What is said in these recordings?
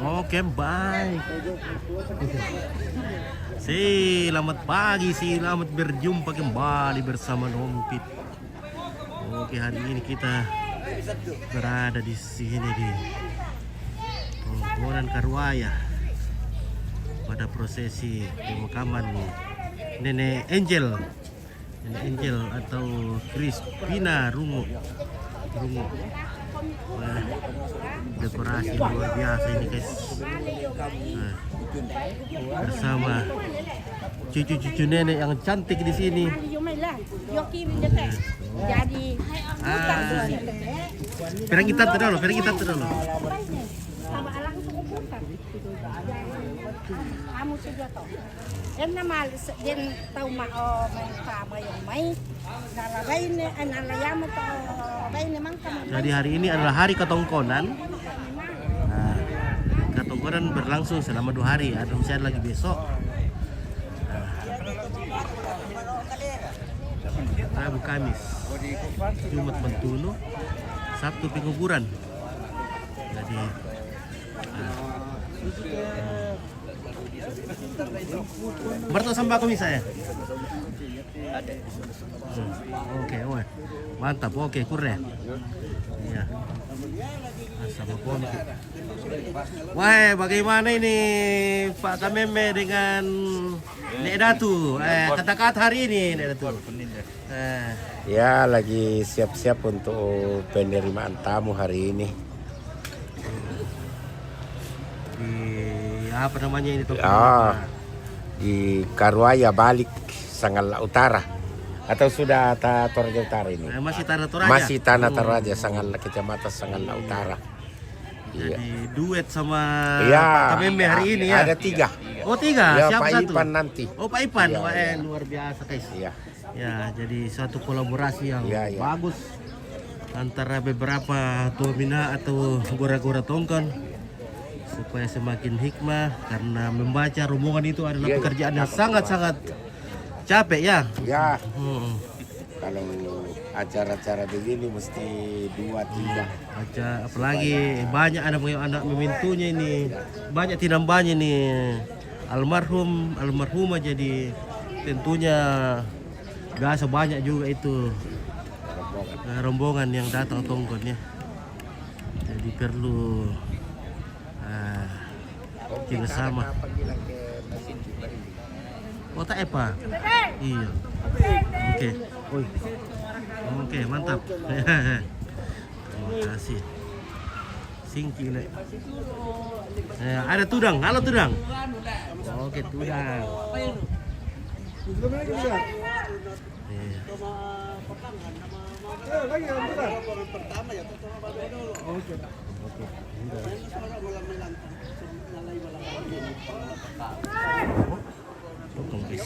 Oke, baik. Selamat pagi, selamat berjumpa kembali bersama Nompit. Oke, hari ini kita berada di sini di Pengkonan Karwaya pada prosesi pemakaman Nenek Angel atau Crispina Rungu. Wah, dekorasi luar biasa ini guys. Nah, bersama cucu-cucu nenek yang cantik di sini. Jadi perang kita dulu. sama langsung putar. Kamu sudah tahu. Em nama den tahu ma main apa yang main. Nalabain analayam atau bain memang kamu. Jadi hari ini adalah hari ketongkonan. Nah, ketongkonan berlangsung selama 2 hari. Ada masih lagi besok. Rabu, Kamis, Jumat Mentulu, Sabtu penguburan. Jadi bertemu sama kami saya. Oke, wah. Mantap. Oke, keren. Iya. Sama komik. Wah, bagaimana ini Pak Kameme dengan Nek Datu? Kata-kata hari ini Nek Datu. Ya, lagi siap-siap untuk penerimaan tamu hari ini. Di apa namanya ini tuh? Di Karwaya balik Sanggala Utara. Atau sudah Toraja Utara ini? Masih Tanah Toraja. Masih Tanah Toraja, Sanggala, Kecamatan Sanggala Utara. Jadi duet sama Iya, Pak Kameme hari ini ya. Ada 3. Oh 3, Ya, siapa Pak satu? Ipan nanti. Oh Pak Ipan, Iya, wah, iya. luar biasa guys. Iya. Ya, jadi satu kolaborasi yang Iya, iya. bagus antara beberapa tua bina atau gora-gora tongkon supaya semakin hikmah karena membaca rombongan itu adalah Iya, pekerjaan iya. yang sangat-sangat capek ya. Ya, Hmm. kalau acara-acara begini mesti 2-3. Baca apalagi banyak anak memintunya ini, banyak tinambahnya nih almarhumah, jadi tentunya biasa banyak juga itu rombongan yang datang tongkonnya, jadi perlu kita sama. Kota apa? Iya. Oke. Oke, mantap. Terima kasih. Singki le. Ada Tudang. Halo Tudang. Oke, Tudang. Iya. Potong guys.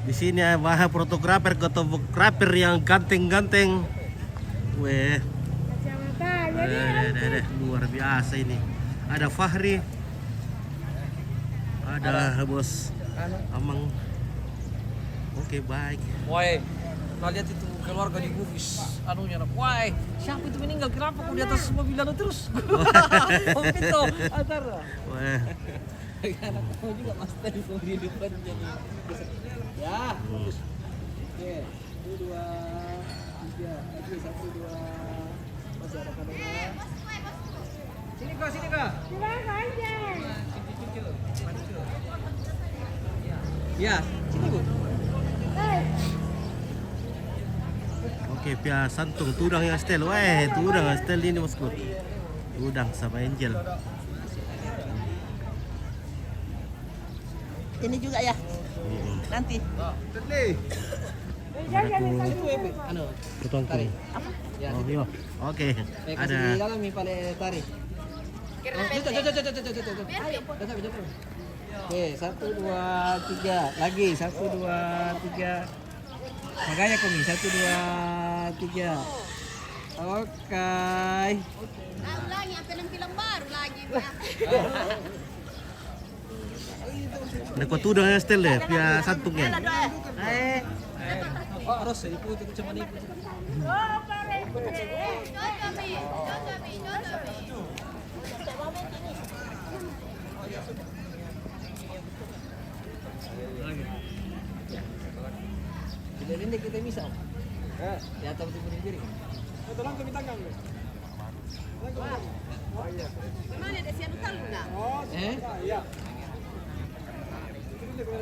Di sini ada fotografer yang ganteng-ganteng. Weh. Luar biasa ini. Ada Fahri. Ada Bos Amang. Oke, baik. Woi, kita lihat itu keluarga di Gufis anunya. Woi, siapa itu meninggal? Kenapa kok di atas mobil lalu terus? Oh itu, antara. Weh. Anak kamu juga master di depan jadi. Ya. Oke, 1, 2, 3. Lagi 1, 2. Masih ada kamera. Sini kak. Ya, sini Bu. Oke, Pia Santung Tudang yang setel. Weh, Tudang yang setel ini bosku. Tudang sama Angel. Ini juga ya. Nanti. Potong kuning. Ya, Oh, iya. Oke. ada di Ada dalam nih paling tarik. Jatuh. Oke, 1, 2, 3. Lagi 1, 2, 3. Makanya Komi 1, 2, 3. Oke. Ulangi, apa ng film baru lagi. Nak tudang ya stel deh, pia santungnya. Oh, harus ibu itu cuma ibu. Bila ini kita bisa. Di atas tubuh diri. Tolong kami tangan. Mana ada siapa tahu nggak? Iya.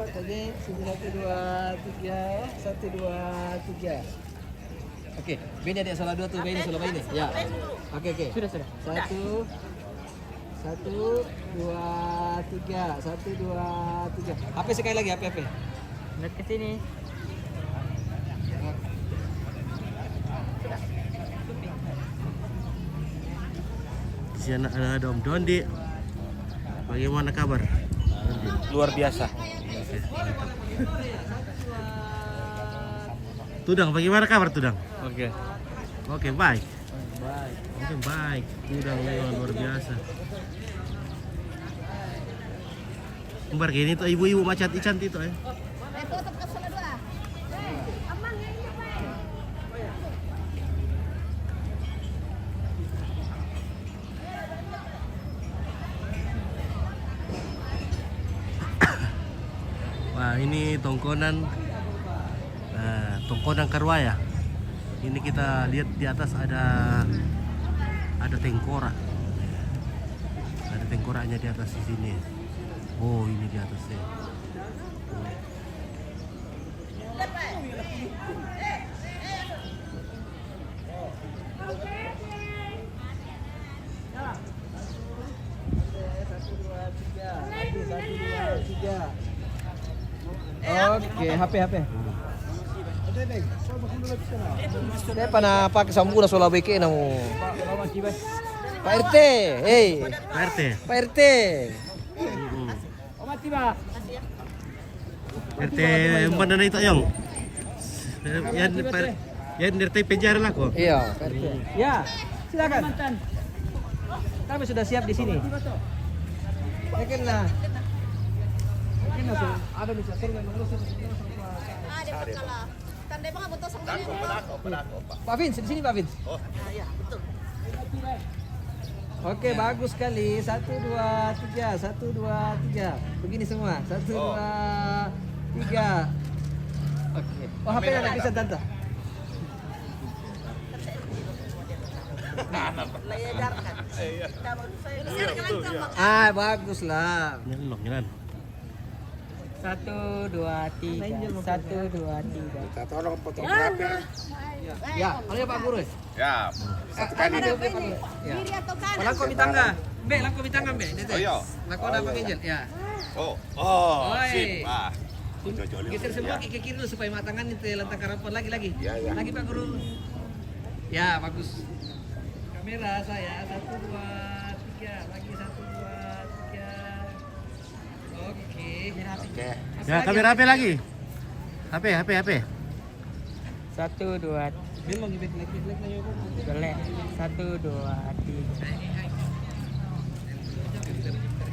Tadi 1, 2, 3, 1, 2, 3. Oke, beda deh salah 2 tuh, ini salah ini. Ya. Oke. Sudah. 1, 2, 3, 1, 2, 3. HP sekali lagi, HP. Lihat ke sini. Di sini ada Om Dondi. Bagaimana kabar? Luar biasa. Oke, mantap. Tudang, bagaimana kabar Tudang? Oke. Oke, baik. Oke, baik. Tudang luar biasa. Kembar gini tuh ibu-ibu macat ikan itu ya. Foto ke salah dua. Amang ini apa? Wah, ini tongkonan tongkonan Karwaya. Ini kita lihat di atas ada tengkorak. Ada tengkoraknya di atas di sini. Oh, ini di atasnya. Oke, HP. Saya pernah pakai sambuna soal BK namu. Pak RT, Pak RT. Pak RT. RT mana na itu yang? Yan RT penjara lah kok. Iya, Pak RT. Ya, silakan. Kami sudah siap di sini. Mungkin ada bisa Ada pekala. Tandai mga buto sa kanila. Pak Vince, di sini Pak Vince. Ah, ya, betul. Oke, bagus sekali. 1, 2, 3. 1, 2, 3. Begini semua. 1, 2, 3. Oke. Oh, HP ada bisa tante. Layadarkan. Ah, bagus lah. Nyelok nyelan. 1, 2, 3. 1, 2, 3. Kita tolong fotografer. Ya, ada Pak Guru. Ya, satu kali. Ya. Kiri atau kanan? Langko mitangga. Mbak, langko mitangga, Mbak. Oh, iya. Langko apa ngejel? Ya. Oh, Oi. sip. Ah. Geser semua ke kiri dulu supaya matangan itu lantang karapan lagi. Ya. Lagi Pak Guru. Ya, bagus. Kamera saya 1, 2, 3. Lagi 1, 2, 3. Oke. Oke. Ya, kamera HP lagi. HP. 1, 2, Memang ibig lagi na yun. 1, 2, 3.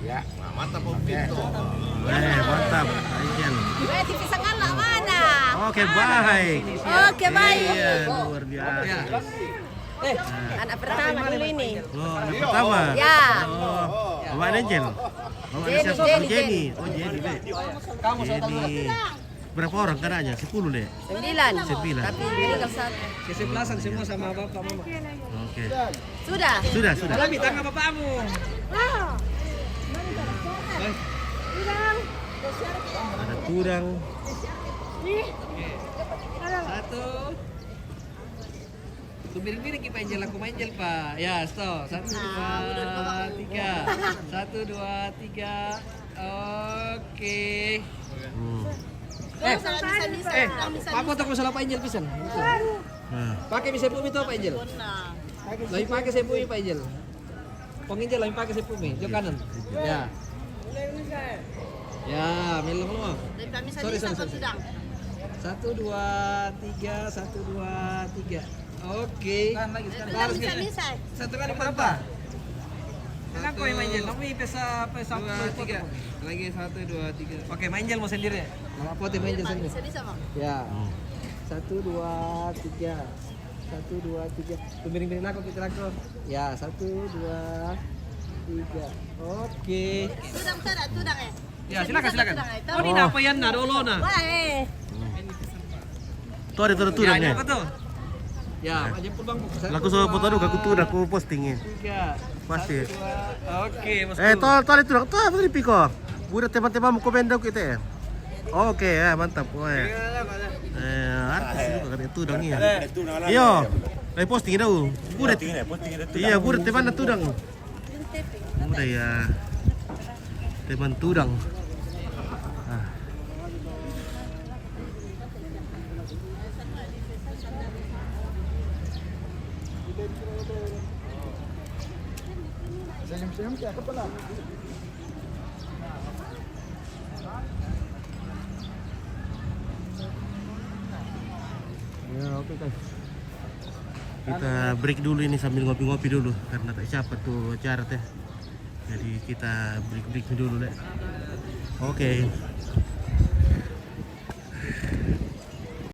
Ya, mantap Om Pinto. Mantap. Ayan. TV Sangala mana? Oke, baik. Oke, baik. Iya, luar biasa. Anak pertama dulu ini. Oh, anak pertama. Ya. Oh, Mama Angel. Mama Jenny, siapa? Jenny, Jenny. Oh, Jenny, Be. Kamu saudara. Jenny. Berapa orang kanaknya? 10 deh. 9. 9. Tapi meninggal satu. Kesebelasan semua sama bapak mama. Oke. Sudah. Sudah. Alami tangga bapakmu. Ada tudang. 1. Miring-miring kita Angel, aku Angel Pak. Ya, stop. 1, 2, 3. 1, 2, 3. Oke. Pak foto ko sa Pak Angel pisan. Nah, Pakai bisa bumi to Pak Angel. Lagi pakai saya bumi Pak Angel. Pang Angel lagi pakai saya bumi. Jo kanan. Ya. Ya, melong lo. Dan kami Sorry, sadisa sorry. sedang. 1 2 3 1 2 3. Oke. Harus Bisa. satu kali berapa? Kenapa yang main jel? Tapi pesa 2 3. Lagi 1 2 3. Oke, main jel mau sendiri. Enggak apa main jel sendiri. Bisa Bang. Ya. 1 2 3. 1 2 3. Miring-miring aku kita aku. Ya, 1 2 3. Oke. Tudang sada, tudang eh. Ya, silakan. Oh, ini apa yan na dolo na? Wah, Tuh ada tudang Ya, nih. apa tuh? Ya, aja pulang. Laku so foto dulu aku tudang aku postingnya. 3. Pasti. Oke, Mas. Tol itu dong. Tuh apa nih Piko? Buat teman-teman mau komen dong kita ya. Oke ya mantap. Woi. Artis juga kan itu dong ya. Iya. Lagi posting dah. Buat. Iya, buat teman tudang. Udah ya. Teman tudang. Ah. Ya, oke guys. Kita break dulu ini sambil ngopi-ngopi dulu karena tak siapa tuh acara teh. Jadi kita break dulu deh. Oke.